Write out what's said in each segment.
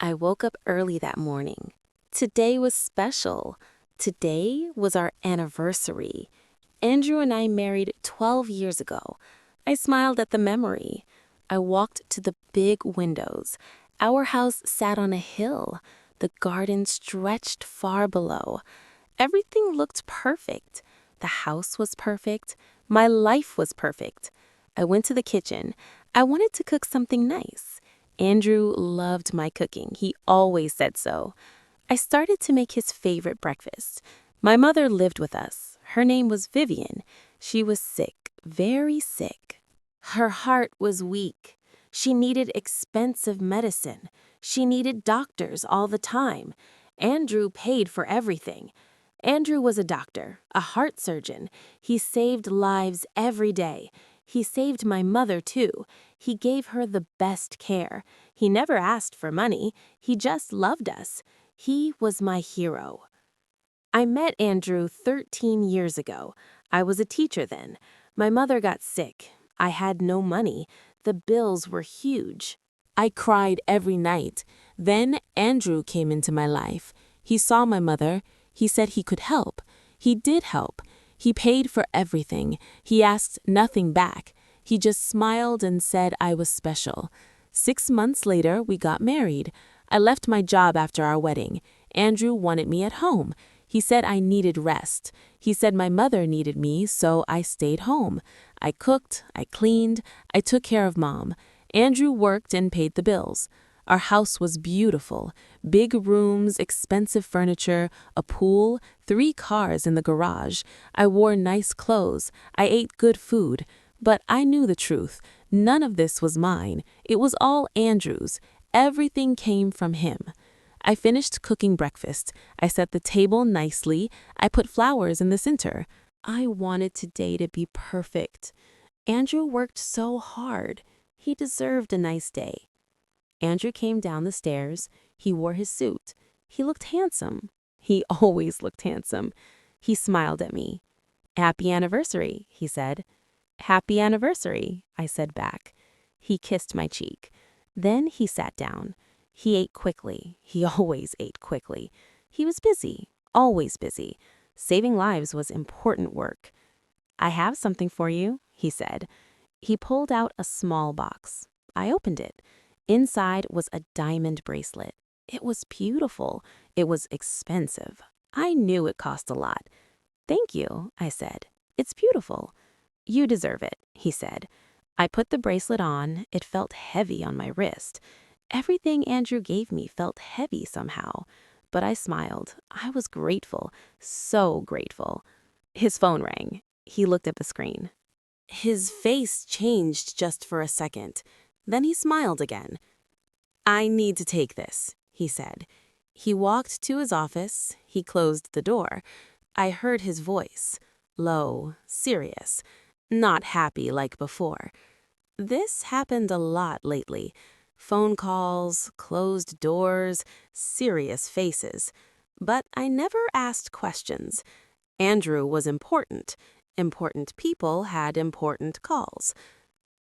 I woke up early that morning. Today was special. Today was our anniversary. Andrew and I married 12 years ago. I smiled at the memory. I walked to the big windows. Our house sat on a hill. The garden stretched far below. Everything looked perfect. The house was perfect. My life was perfect. I went to the kitchen. I wanted to cook something nice. Andrew loved my cooking. He always said so. I started to make his favorite breakfast. My mother lived with us. Her name was Vivian. She was sick, very sick. Her heart was weak. She needed expensive medicine. She needed doctors all the time. Andrew paid for everything. Andrew was a doctor, a heart surgeon. He saved lives every day. He saved my mother, too. He gave her the best care. He never asked for money. He just loved us. He was my hero. I met Andrew 13 years ago. I was a teacher then. My mother got sick. I had no money. The bills were huge. I cried every night. Then Andrew came into my life. He saw my mother. He said he could help. He did help. He paid for everything. He asked nothing back. He just smiled and said I was special. 6 months later, we got married. I left my job after our wedding. Andrew wanted me at home. He said I needed rest. He said my mother needed me, so I stayed home. I cooked, I cleaned, I took care of Mom. Andrew worked and paid the bills. Our house was beautiful. Big rooms, expensive furniture, a pool, 3 cars in the garage. I wore nice clothes. I ate good food. But I knew the truth. None of this was mine. It was all Andrew's. Everything came from him. I finished cooking breakfast. I set the table nicely. I put flowers in the center. I wanted today to be perfect. Andrew worked so hard. He deserved a nice day. Andrew came down the stairs. He wore his suit. He looked handsome. He always looked handsome. He smiled at me. "Happy anniversary," he said. "Happy anniversary," I said back. He kissed my cheek. Then he sat down. He ate quickly. He always ate quickly. He was busy, always busy. Saving lives was important work. "I have something for you," he said. He pulled out a small box. I opened it. Inside was a diamond bracelet. It was beautiful. It was expensive. I knew it cost a lot. "Thank you," I said. "It's beautiful." "You deserve it," he said. I put the bracelet on. It felt heavy on my wrist. Everything Andrew gave me felt heavy somehow. But I smiled. I was grateful, so grateful. His phone rang. He looked at the screen. His face changed just for a second. Then he smiled again. "I need to take this," he said. He walked to his office. He closed the door. I heard his voice, low, serious, not happy like before. This happened a lot lately. Phone calls, closed doors, serious faces. But I never asked questions. Andrew was important. Important people had important calls.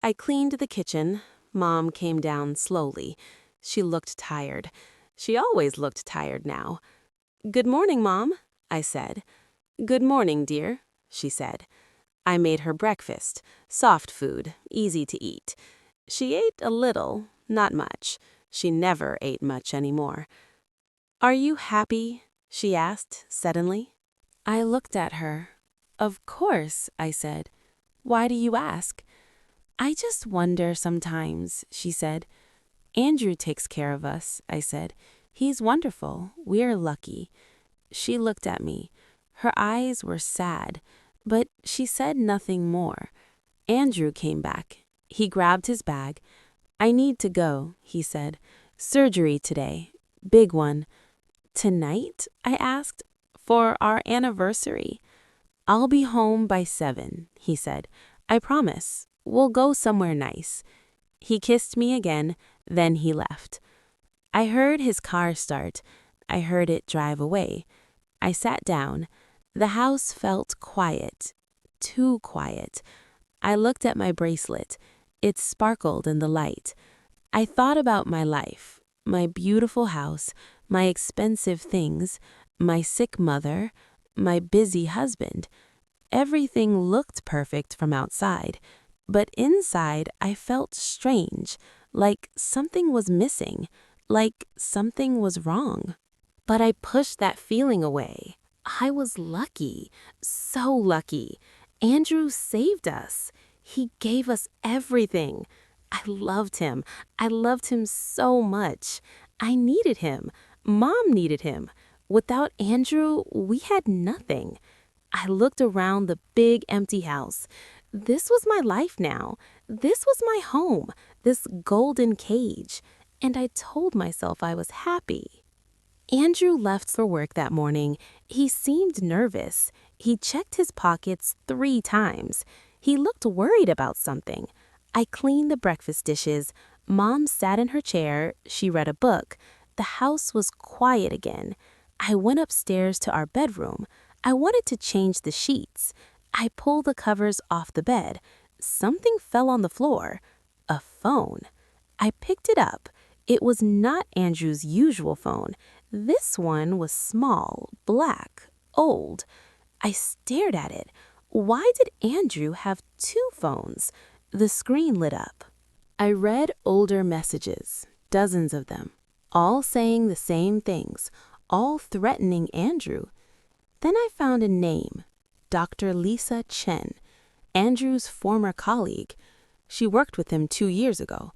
I cleaned the kitchen. Mom came down slowly. She looked tired. She always looked tired now. "Good morning, Mom," I said. "Good morning, dear," she said. I made her breakfast, soft food, easy to eat. She ate a little, not much. She never ate much anymore. "Are you happy?" she asked suddenly. I looked at her. "Of course," I said. "Why do you ask?" "I just wonder sometimes," she said. "Andrew takes care of us," I said. "He's wonderful. We're lucky." She looked at me. Her eyes were sad, but she said nothing more. Andrew came back. He grabbed his bag. "I need to go," he said. "Surgery today. Big one." "Tonight?" I asked. "For our anniversary." "I'll be home by 7, he said. "I promise. We'll go somewhere nice." He kissed me again, then he left. I heard his car start. I heard it drive away. I sat down. The house felt quiet, too quiet. I looked at my bracelet. It sparkled in the light. I thought about my life. My beautiful house, my expensive things, my sick mother, my busy husband. Everything looked perfect from outside, but inside I felt strange, like something was missing, like something was wrong. But I pushed that feeling away. I was lucky, so lucky. Andrew saved us. He gave us everything. I loved him. I loved him so much. I needed him. Mom needed him. Without Andrew, we had nothing. I looked around the big empty house. This was my life now. This was my home, this golden cage. And I told myself I was happy. Andrew left for work that morning. He seemed nervous. He checked his pockets 3 times. He looked worried about something. I cleaned the breakfast dishes. Mom sat in her chair. She read a book. The house was quiet again. I went upstairs to our bedroom. I wanted to change the sheets. I pulled the covers off the bed. Something fell on the floor. A phone. I picked it up. It was not Andrew's usual phone. This one was small, black, old. I stared at it. Why did Andrew have 2 phones? The screen lit up. I read older messages, dozens of them, all saying the same things, all threatening Andrew. Then I found a name, Dr. Lisa Chen, Andrew's former colleague. She worked with him 2 years ago.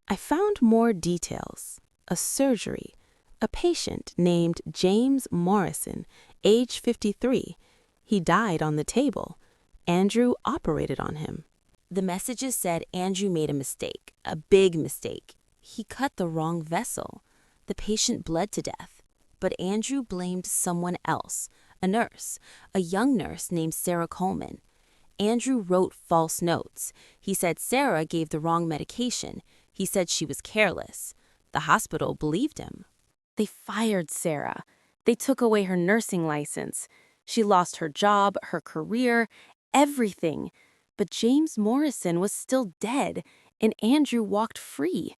I found more details, a surgery, a patient named James Morrison, age 53. He died on the table. Andrew operated on him. The messages said Andrew made a mistake, a big mistake. He cut the wrong vessel. The patient bled to death. But Andrew blamed someone else, a nurse, a young nurse named Sarah Coleman. Andrew wrote false notes. He said Sarah gave the wrong medication. He said she was careless. The hospital believed him. They fired Sarah. They took away her nursing license. She lost her job, her career, everything. But James Morrison was still dead, and Andrew walked free.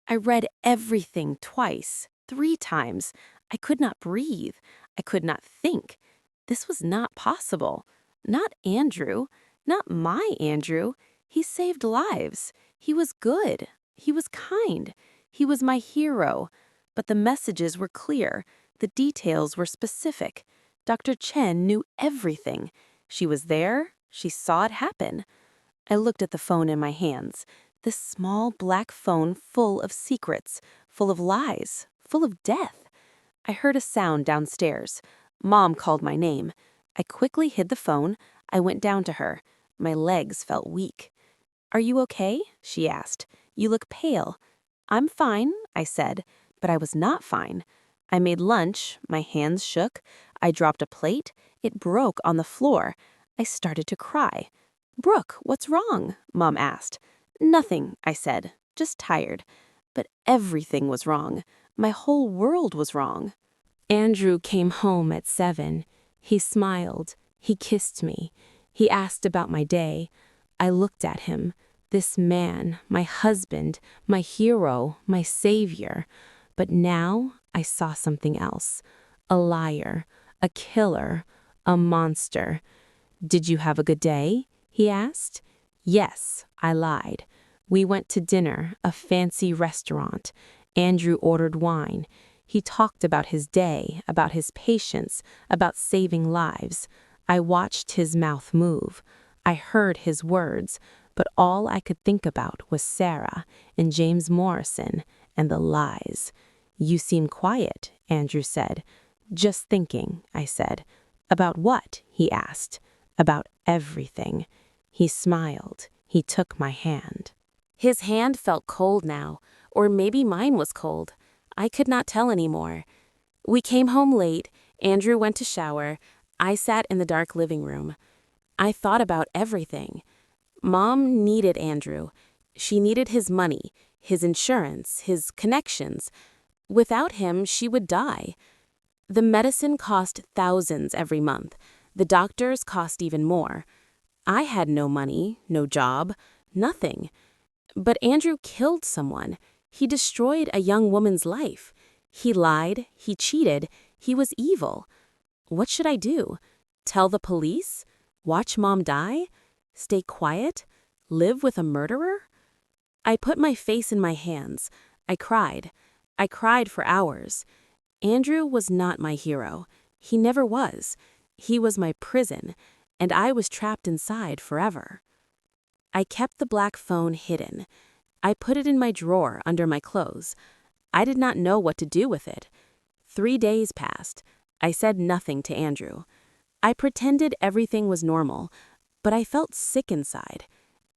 I read everything twice, 3 times. I could not breathe. I could not think. This was not possible. Not Andrew. Not my Andrew. He saved lives. He was good. He was kind. He was my hero. But the messages were clear. The details were specific. Dr. Chen knew everything. She was there. She saw it happen. I looked at the phone in my hands. This small black phone full of secrets, full of lies, full of death. I heard a sound downstairs. Mom called my name. I quickly hid the phone. I went down to her. My legs felt weak. "Are you okay?" she asked. "You look pale." "I'm fine," I said, but I was not fine. I made lunch. My hands shook. I dropped a plate. It broke on the floor. I started to cry. "Brooke, what's wrong?" Mom asked. "Nothing," I said, "just tired." But everything was wrong. My whole world was wrong. Andrew came home at 7. He smiled. He kissed me. He asked about my day. I looked at him. This man, my husband, my hero, my savior. But now I saw something else. A liar, a killer, a monster. "Did you have a good day?" he asked. Yes, I lied. We went to dinner, a fancy restaurant. Andrew ordered wine. He talked about his day, about his patients, about saving lives. I watched his mouth move. I heard his words, but all I could think about was Sarah and James Morrison and the lies. "You seem quiet," Andrew said. "Just thinking," I said. "About what?" he asked. "About everything." He smiled. He took my hand. His hand felt cold now, or maybe mine was cold. I could not tell anymore. We came home late. Andrew went to shower. I sat in the dark living room. I thought about everything. Mom needed Andrew. She needed his money, his insurance, his connections. Without him, she would die. The medicine cost thousands every month. The doctors cost even more. I had no money, no job, nothing. But Andrew killed someone. He destroyed a young woman's life. He lied, he cheated, he was evil. What should I do? Tell the police? Watch Mom die? Stay quiet? Live with a murderer? I put my face in my hands. I cried. I cried for hours. Andrew was not my hero. He never was. He was my prison, and I was trapped inside forever. I kept the black phone hidden. I put it in my drawer under my clothes. I did not know what to do with it. 3 days passed. I said nothing to Andrew. I pretended everything was normal, but I felt sick inside.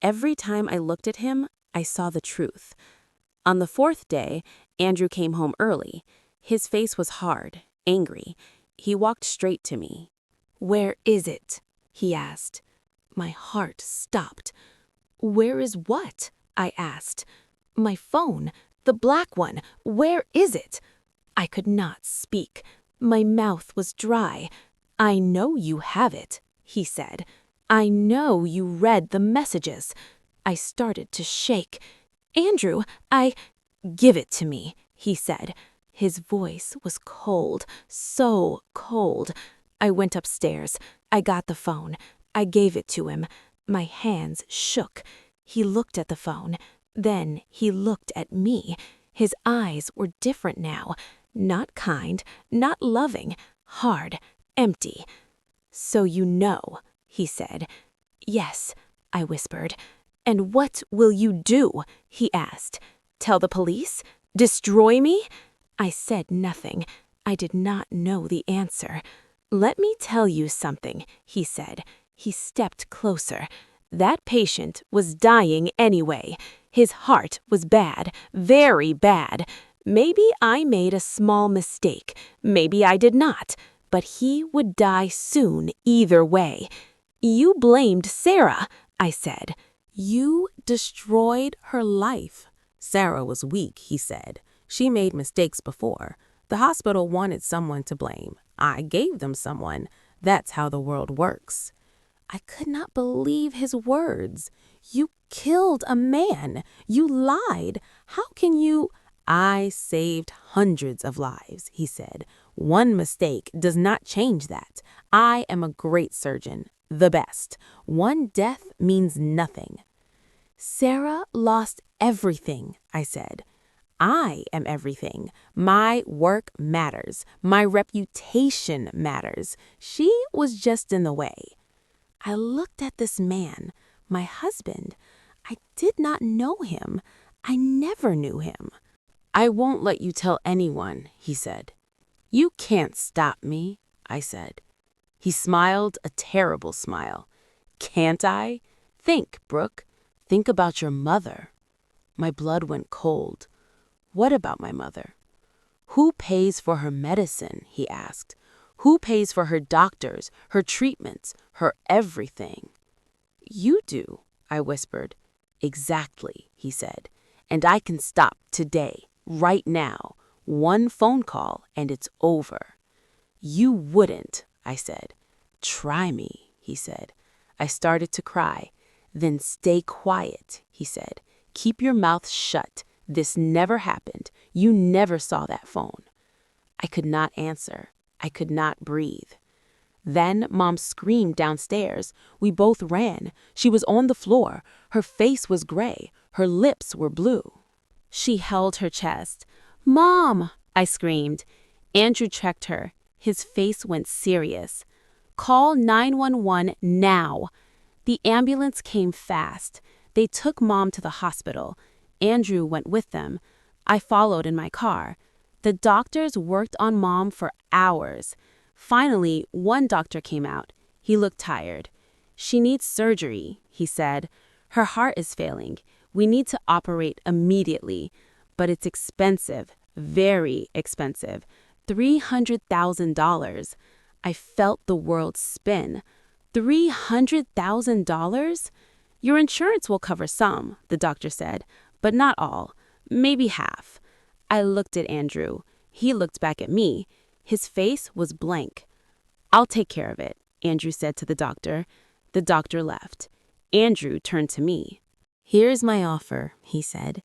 Every time I looked at him, I saw the truth. On the 4th day, Andrew came home early. His face was hard, angry. He walked straight to me. "Where is it?" he asked. My heart stopped. "Where is what?" I asked. "My phone, the black one. Where is it?" I could not speak. My mouth was dry. "I know you have it," he said. "I know you read the messages." I started to shake. "Andrew, Give it to me," he said. His voice was cold, so cold. I went upstairs. I got the phone. I gave it to him. My hands shook. He looked at the phone. Then he looked at me. His eyes were different now. Not kind, not loving, hard, empty. "So you know," he said. "Yes," I whispered. "And what will you do?" he asked. "Tell the police? Destroy me?" I said nothing. I did not know the answer. "Let me tell you something," he said. He stepped closer. "That patient was dying anyway. His heart was bad, very bad. Maybe I made a small mistake. Maybe I did not. But he would die soon either way. You blamed Sarah," I said. "You destroyed her life." Sarah was weak, he said. She made mistakes before. The hospital wanted someone to blame. I gave them someone. That's how the world works. I could not believe his words. "You killed a man. You lied. How can you—" "I saved hundreds of lives," he said. "One mistake does not change that. I am a great surgeon, the best. One death means nothing." "Sarah lost everything," I said. "I am everything. My work matters. My reputation matters. She was just in the way." I looked at this man, my husband. I did not know him. I never knew him. "I won't let you tell anyone," he said. "You can't stop me," I said. He smiled a terrible smile. "Can't I? Think, Brooke. Think about your mother." My blood went cold. "What about my mother?" "Who pays for her medicine?" he asked. "Who pays for her doctors, her treatments, her everything?" "You do," I whispered. "Exactly," he said. "And I can stop today, right now. One phone call and it's over." "You wouldn't," I said. "Try me," he said. I started to cry. "Then stay quiet," he said. "Keep your mouth shut. This never happened. You never saw that phone." I could not answer. I could not breathe. Then Mom screamed downstairs. We both ran. She was on the floor. Her face was gray. Her lips were blue. She held her chest. "Mom!" I screamed. Andrew checked her. His face went serious. "Call 911 now." The ambulance came fast. They took Mom to the hospital. Andrew went with them. I followed in my car. The doctors worked on Mom for hours. Finally, one doctor came out. He looked tired. "She needs surgery," he said. "Her heart is failing. We need to operate immediately. But it's expensive, very expensive. $300,000. I felt the world spin. $300,000? "Your insurance will cover some," the doctor said, "but not all. Maybe half." I looked at Andrew. He looked back at me. His face was blank. "I'll take care of it," Andrew said to the doctor. The doctor left. Andrew turned to me. "Here's my offer," he said.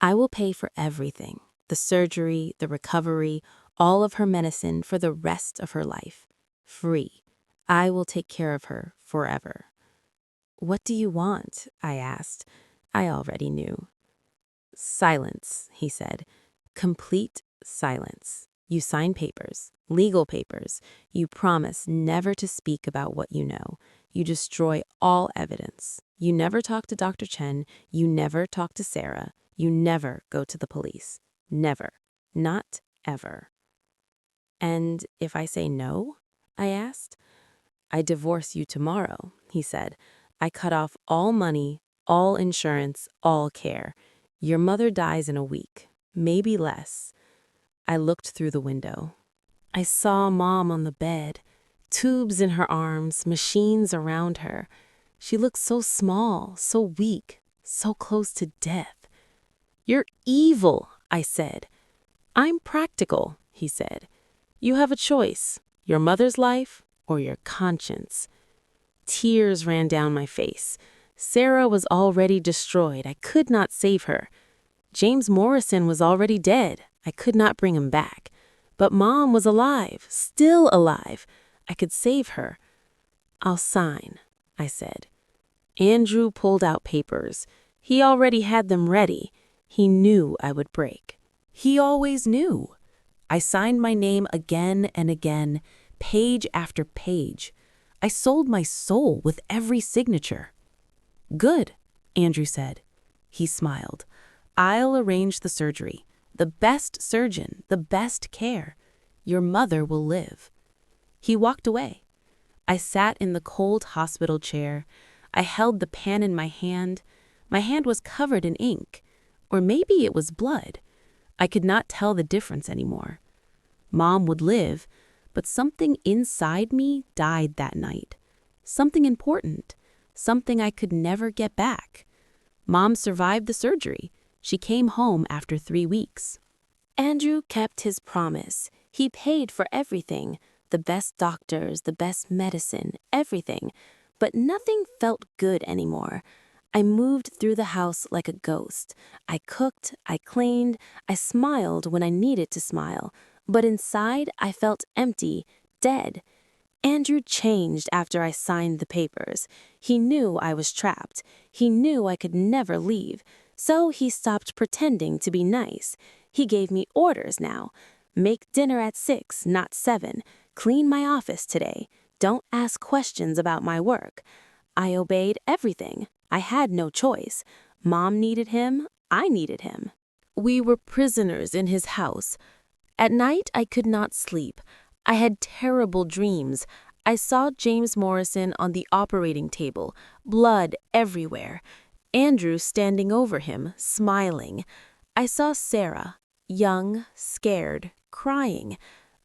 I will pay for everything, the surgery, the recovery, all of her medicine for the rest of her life. Free. I will take care of her forever. What do you want? I asked. I already knew. Silence, he said. Complete silence. You sign papers, legal papers. You promise never to speak about what you know. You destroy all evidence. You never talk to Dr. Chen. You never talk to Sarah. You never go to the police. Never. Not ever. And if I say no? I asked. I divorce you tomorrow, he said. I cut off all money, all insurance, all care. Your mother dies in a week, maybe less. I looked through the window. I saw Mom on the bed, tubes in her arms, machines around her. She looked so small, so weak, so close to death. You're evil, I said. I'm practical, he said. You have a choice, your mother's life or your conscience. Tears ran down my face. Sarah was already destroyed. I could not save her. James Morrison was already dead. I could not bring him back. But Mom was alive, still alive. I could save her. I'll sign, I said. Andrew pulled out papers. He already had them ready. He knew I would break. He always knew. I signed my name again and again, page after page. I sold my soul with every signature. Good, Andrew said. He smiled. I'll arrange the surgery. The best surgeon, the best care. Your mother will live. He walked away. I sat in the cold hospital chair. I held the pen in my hand. My hand was covered in ink. Or maybe it was blood. I could not tell the difference anymore. Mom would live, but something inside me died that night. Something important. Something I could never get back. Mom survived the surgery. She came home after 3 weeks. Andrew kept his promise. He paid for everything. The best doctors, the best medicine, everything. But nothing felt good anymore. I moved through the house like a ghost. I cooked, I cleaned, I smiled when I needed to smile. But inside, I felt empty, dead. Andrew changed after I signed the papers. He knew I was trapped. He knew I could never leave. So he stopped pretending to be nice. He gave me orders now. Make dinner at 6, not 7. Clean my office today. Don't ask questions about my work. I obeyed everything. I had no choice. Mom needed him. I needed him. We were prisoners in his house. At night, I could not sleep. I had terrible dreams. I saw James Morrison on the operating table, blood everywhere. Andrew standing over him, smiling. I saw Sarah, young, scared, crying.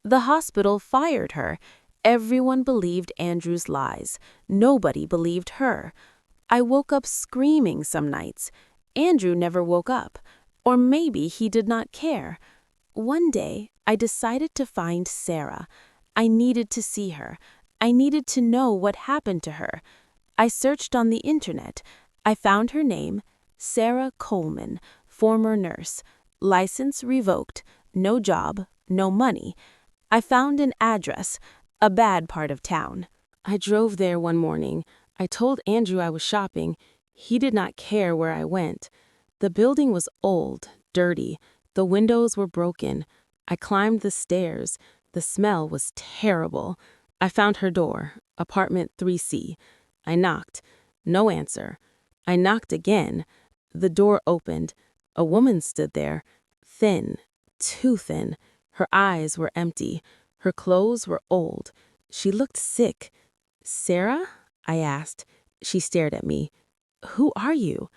The hospital fired her. Everyone believed Andrew's lies. Nobody believed her. I woke up screaming some nights. Andrew never woke up. Or maybe he did not care. One day, I decided to find Sarah. I needed to see her. I needed to know what happened to her. I searched on the internet. I found her name, Sarah Coleman, former nurse. License revoked. No job, no money. I found an address, a bad part of town. I drove there one morning. I told Andrew I was shopping. He did not care where I went. The building was old, dirty. The windows were broken. I climbed the stairs. The smell was terrible. I found her door, apartment 3C. I knocked. No answer. I knocked again. The door opened. A woman stood there, thin, too thin. Her eyes were empty. Her clothes were old. She looked sick. "Sarah?" I asked. She stared at me. "Who are you?"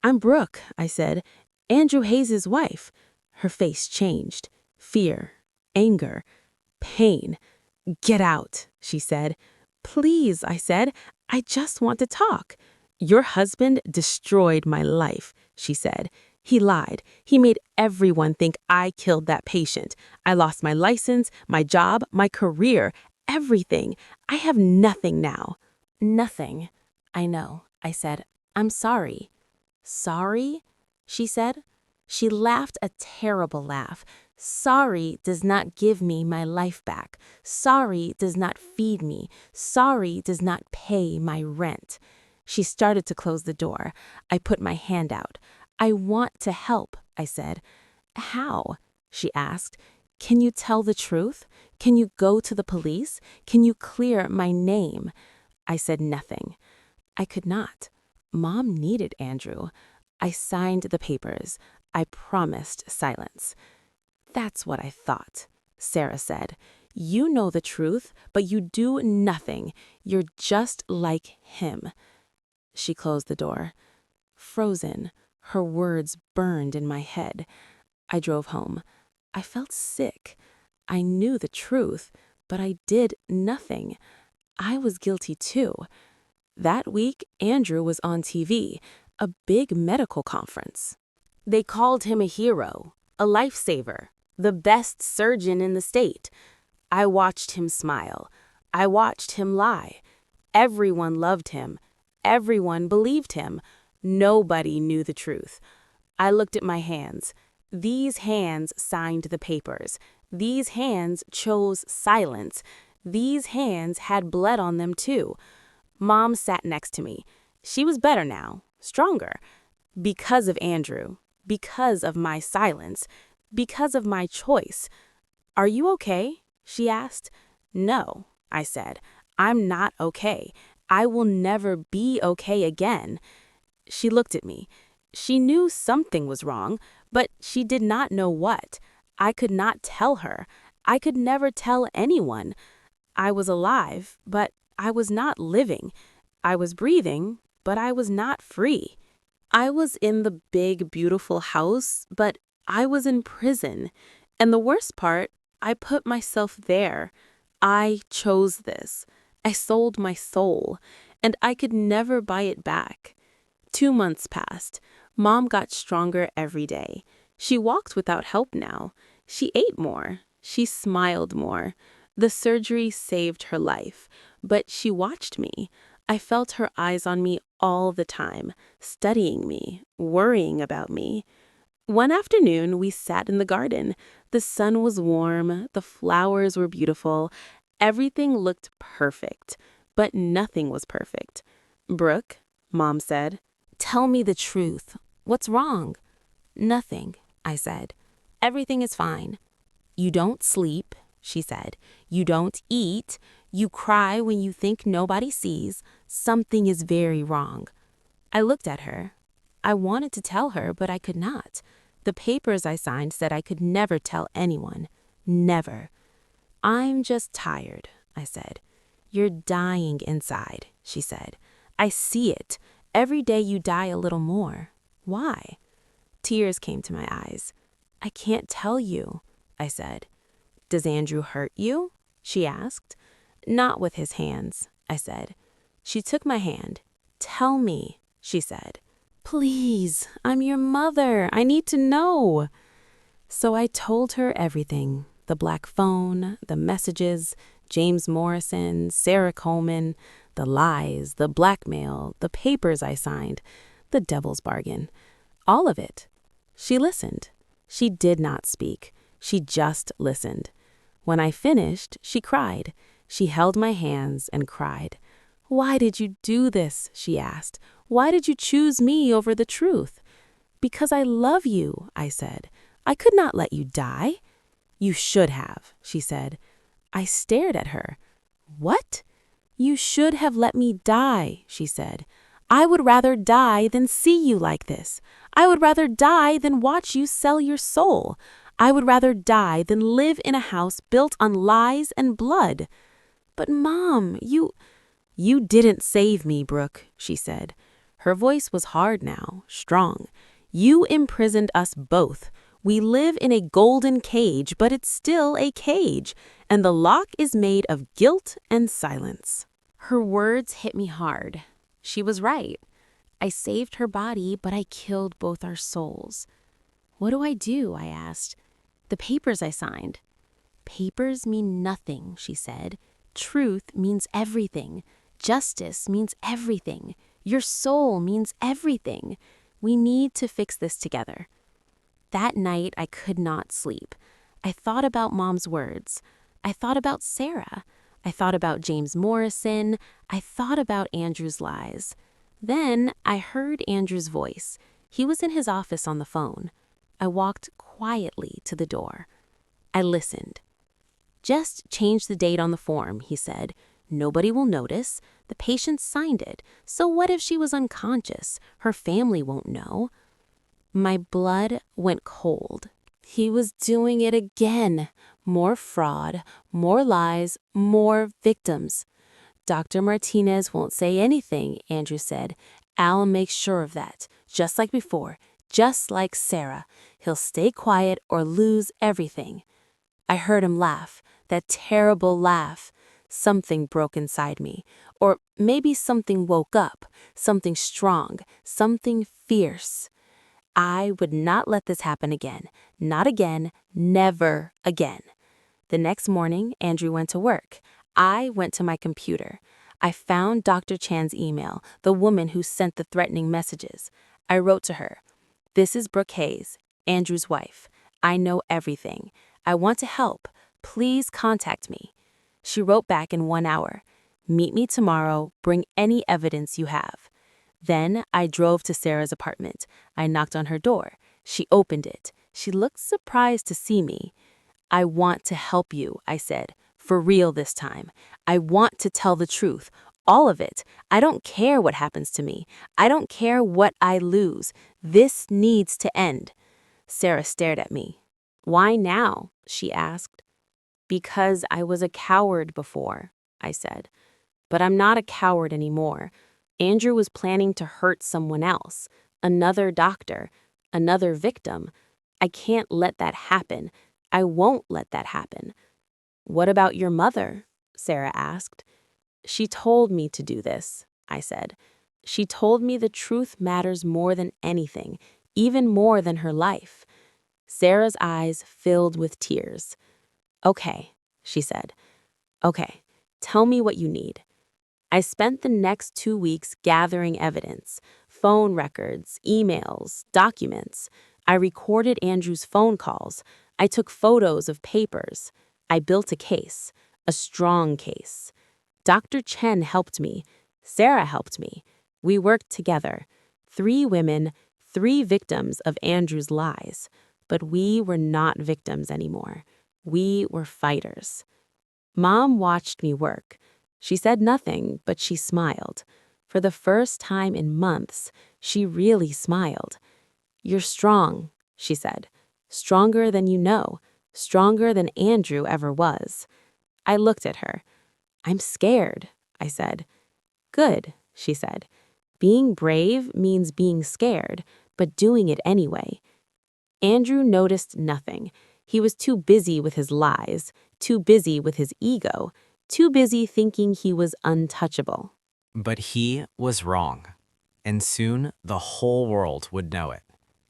"I'm Brooke," I said. "Andrew Hayes' wife." Her face changed. Fear, anger, pain. "Get out," she said. "Please," I said. "I just want to talk." "Your husband destroyed my life," she said. "He lied. He made everyone think I killed that patient. I lost my license, my job, my career, everything. I have nothing now." "Nothing. I know," I said. "I'm sorry." "Sorry?" she said. She laughed a terrible laugh. Sorry does not give me my life back. Sorry does not feed me. Sorry does not pay my rent. She started to close the door. I put my hand out. I want to help, I said. How? She asked. Can you tell the truth? Can you go to the police? Can you clear my name? I said nothing. I could not. Mom needed Andrew. I signed the papers. I promised silence. That's what I thought, Sarah said. You know the truth, but you do nothing. You're just like him. She closed the door. Frozen, her words burned in my head. I drove home. I felt sick. I knew the truth, but I did nothing. I was guilty too. That week, Andrew was on TV, a big medical conference. They called him a hero, a lifesaver, the best surgeon in the state. I watched him smile. I watched him lie. Everyone loved him. Everyone believed him. Nobody knew the truth. I looked at my hands. These hands signed the papers. These hands chose silence. These hands had blood on them too. Mom sat next to me. She was better now, stronger. Because of Andrew. Because of my silence. Because of my choice. Are you okay? She asked. No, I said. I'm not okay. I will never be okay again. She looked at me. She knew something was wrong, but she did not know what. I could not tell her. I could never tell anyone. I was alive, but I was not living. I was breathing, but I was not free. I was in the big, beautiful house, but I was in prison. And the worst part, I put myself there. I chose this. I sold my soul, and I could never buy it back. 2 months passed. Mom got stronger every day. She walked without help now. She ate more. She smiled more. The surgery saved her life, but she watched me. I felt her eyes on me all the time, studying me, worrying about me. One afternoon, we sat in the garden. The sun was warm, the flowers were beautiful, everything looked perfect, but nothing was perfect. Brooke, Mom said, tell me the truth. What's wrong? Nothing, I said. Everything is fine. You don't sleep, she said. You don't eat. You cry when you think nobody sees. Something is very wrong. I looked at her. I wanted to tell her, but I could not. The papers I signed said I could never tell anyone. Never. I'm just tired, I said. You're dying inside, she said. I see it. Every day you die a little more. Why? Tears came to my eyes. I can't tell you, I said. Does Andrew hurt you? She asked. Not with his hands, I said. She took my hand. Tell me, she said. Please, I'm your mother. I need to know. So I told her everything. The black phone, the messages, James Morrison, Sarah Coleman, the lies, the blackmail, the papers I signed, the devil's bargain. All of it. She listened. She did not speak. She just listened. When I finished, she cried. She held my hands and cried. Why did you do this? She asked. Why did you choose me over the truth? Because I love you, I said. I could not let you die. You should have, she said. I stared at her. What? You should have let me die, she said. I would rather die than see you like this. I would rather die than watch you sell your soul. I would rather die than live in a house built on lies and blood. But Mom, You didn't save me, Brooke, she said. Her voice was hard now, strong. You imprisoned us both. We live in a golden cage, but it's still a cage, and the lock is made of guilt and silence. Her words hit me hard. She was right. I saved her body, but I killed both our souls. What do? I asked. The papers I signed. Papers mean nothing, she said. Truth means everything. Justice means everything. Your soul means everything. We need to fix this together. That night, I could not sleep. I thought about Mom's words. I thought about Sarah. I thought about James Morrison. I thought about Andrew's lies. Then I heard Andrew's voice. He was in his office on the phone. I walked quietly to the door. I listened. "Just change the date on the form," he said. "Nobody will notice. The patient signed it. So what if she was unconscious? Her family won't know." My blood went cold. He was doing it again. More fraud, more lies, more victims. "Dr. Martinez won't say anything," Andrew said. "I'll make sure of that. Just like before. Just like Sarah. He'll stay quiet or lose everything." I heard him laugh. That terrible laugh. Something broke inside me. Or maybe something woke up. Something strong. Something fierce. I would not let this happen again. Not again. Never again. The next morning, Andrew went to work. I went to my computer. I found Dr. Chan's email, the woman who sent the threatening messages. I wrote to her, "This is Brooke Hayes, Andrew's wife. I know everything. I want to help. Please contact me." She wrote back in 1 hour. "Meet me tomorrow. Bring any evidence you have." Then I drove to Sarah's apartment. I knocked on her door. She opened it. She looked surprised to see me. "I want to help you," I said. "For real this time. I want to tell the truth. All of it. I don't care what happens to me. I don't care what I lose. This needs to end." Sarah stared at me. "Why now?" she asked. "Because I was a coward before," I said. "But I'm not a coward anymore. Andrew was planning to hurt someone else, another doctor, another victim. I can't let that happen. I won't let that happen." "What about your mother?" Sarah asked. "She told me to do this," I said. "She told me the truth matters more than anything, even more than her life." Sarah's eyes filled with tears. "Okay," she said. "Okay, tell me what you need." I spent the next 2 weeks gathering evidence, phone records, emails, documents. I recorded Andrew's phone calls. I took photos of papers. I built a case, a strong case. Dr. Chen helped me. Sarah helped me. We worked together. 3 women, 3 victims of Andrew's lies. But we were not victims anymore. We were fighters. Mom watched me work. She said nothing, but she smiled. For the first time in months, she really smiled. "You're strong," she said. "Stronger than you know. Stronger than Andrew ever was." I looked at her. "I'm scared," I said. "Good," she said. "Being brave means being scared, but doing it anyway." Andrew noticed nothing. He was too busy with his lies, too busy with his ego, too busy thinking he was untouchable. But he was wrong, and soon the whole world would know it.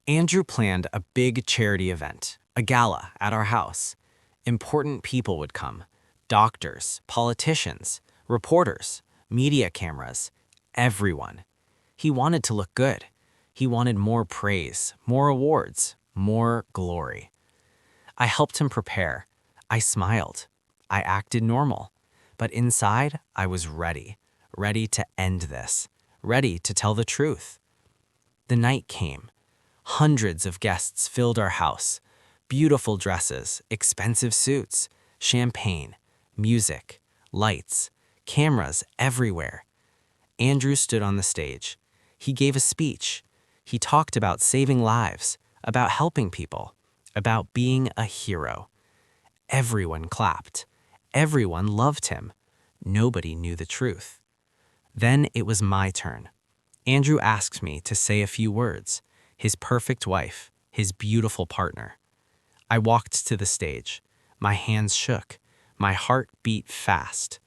Andrew planned a big charity event, a gala at our house. Important people would come: doctors, politicians, reporters, media cameras, everyone. He wanted to look good. He wanted more praise, more awards, more glory. I helped him prepare. I smiled. I acted normal. But inside, I was ready to end this, ready to tell the truth. The night came. Hundreds of guests filled our house. Beautiful dresses, expensive suits, champagne, music, lights, cameras everywhere. Andrew stood on the stage. He gave a speech. He talked about saving lives, about helping people, about being a hero. Everyone clapped. Everyone loved him. Nobody knew the truth. Then it was my turn. Andrew asked me to say a few words, his perfect wife, his beautiful partner. I walked to the stage. My hands shook. My heart beat fast.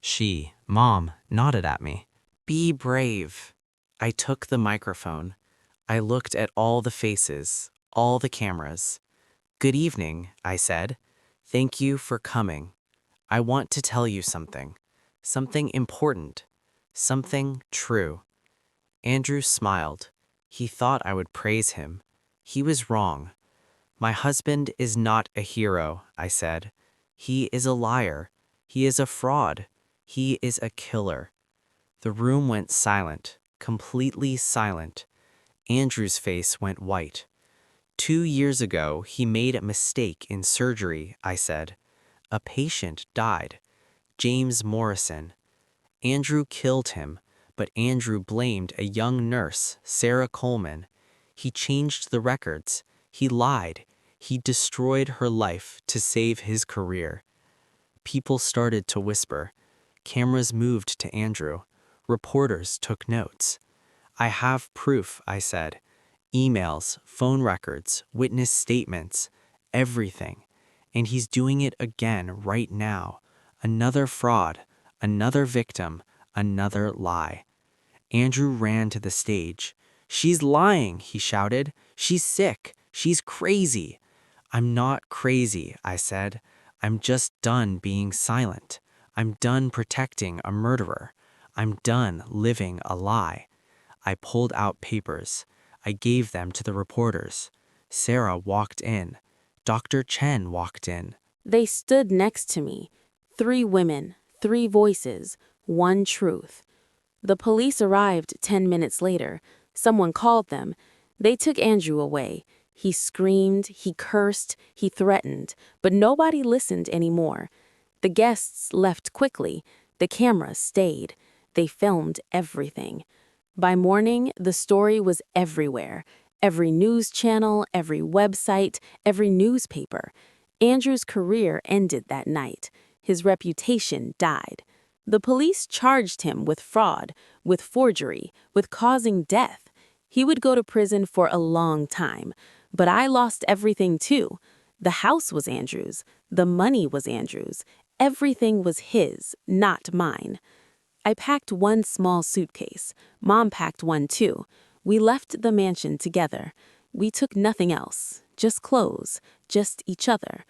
She, Mom, nodded at me. "Be brave." I took the microphone. I looked at all the faces, all the cameras. "Good evening," I said. "Thank you for coming. I want to tell you something. Something important. Something true." Andrew smiled. He thought I would praise him. He was wrong. My husband is not a hero, I said. He is a liar. He is a fraud. He is a killer. The room went silent, completely silent. Andrew's face went white. 2 years ago, he made a mistake in surgery, I said. A patient died. James Morrison. Andrew killed him, but Andrew blamed a young nurse, Sarah Coleman. He changed the records. He lied. He destroyed her life to save his career. People started to whisper. Cameras moved to Andrew. Reporters took notes. I have proof, I said. Emails, phone records, witness statements, everything. And he's doing it again right now. Another fraud, another victim, another lie. Andrew ran to the stage. She's lying, he shouted. She's sick. She's crazy. I'm not crazy, I said. I'm just done being silent. I'm done protecting a murderer. I'm done living a lie. I pulled out papers. I gave them to the reporters. Sarah walked in. Dr. Chen walked in. They stood next to me. 3 women, 3 voices, 1 truth. The police arrived 10 minutes later. Someone called them. They took Andrew away. He screamed, he cursed, he threatened, but nobody listened anymore. The guests left quickly. The cameras stayed. They filmed everything. By morning, the story was everywhere. Every news channel, every website, every newspaper. Andrew's career ended that night. His reputation died. The police charged him with fraud, with forgery, with causing death. He would go to prison for a long time. But I lost everything too. The house was Andrew's. The money was Andrew's. Everything was his, not mine. I packed 1 small suitcase. Mom packed one too. We left the mansion together. We took nothing else, just clothes, just each other.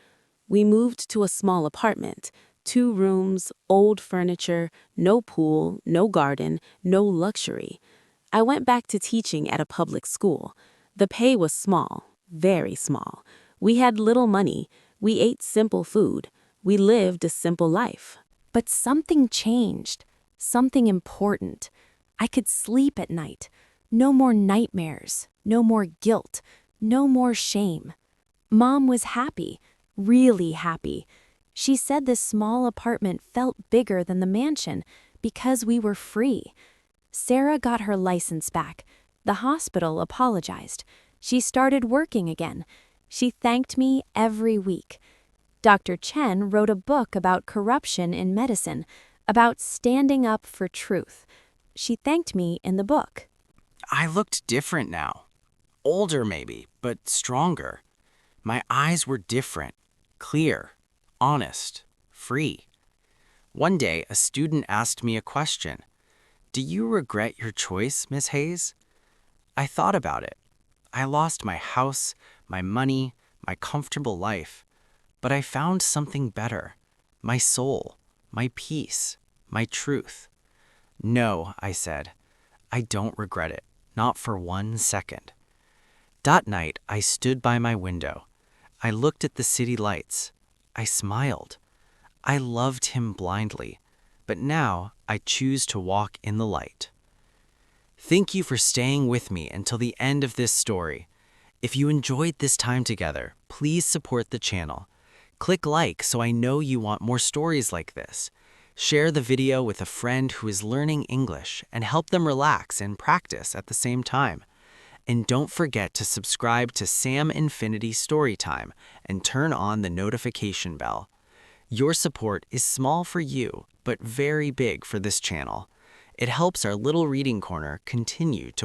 We moved to a small apartment, 2 rooms, old furniture, no pool, no garden, no luxury. I went back to teaching at a public school. The pay was small, very small. We had little money. We ate simple food. We lived a simple life. But something changed. Something important. I could sleep at night. No more nightmares. No more guilt. No more shame. Mom was happy. Really happy. She said this small apartment felt bigger than the mansion because we were free. Sarah got her license back. The hospital apologized. She started working again. She thanked me every week. Dr. Chen wrote a book about corruption in medicine, about standing up for truth. She thanked me in the book. I looked different now. Older maybe, but stronger. My eyes were different, clear, honest, free. One day, a student asked me a question. Do you regret your choice, Miss Hayes? I thought about it. I lost my house, my money, my comfortable life. But I found something better. My soul, my peace, my truth. No, I said. I don't regret it, not for 1 second. That night, I stood by my window. I looked at the city lights. I smiled. I loved him blindly, but now I choose to walk in the light. Thank you for staying with me until the end of this story. If you enjoyed this time together, please support the channel. Click like so I know you want more stories like this. Share the video with a friend who is learning English and help them relax and practice at the same time. And don't forget to subscribe to Sam Infinity Storytime and turn on the notification bell. Your support is small for you, but very big for this channel. It helps our little reading corner continue to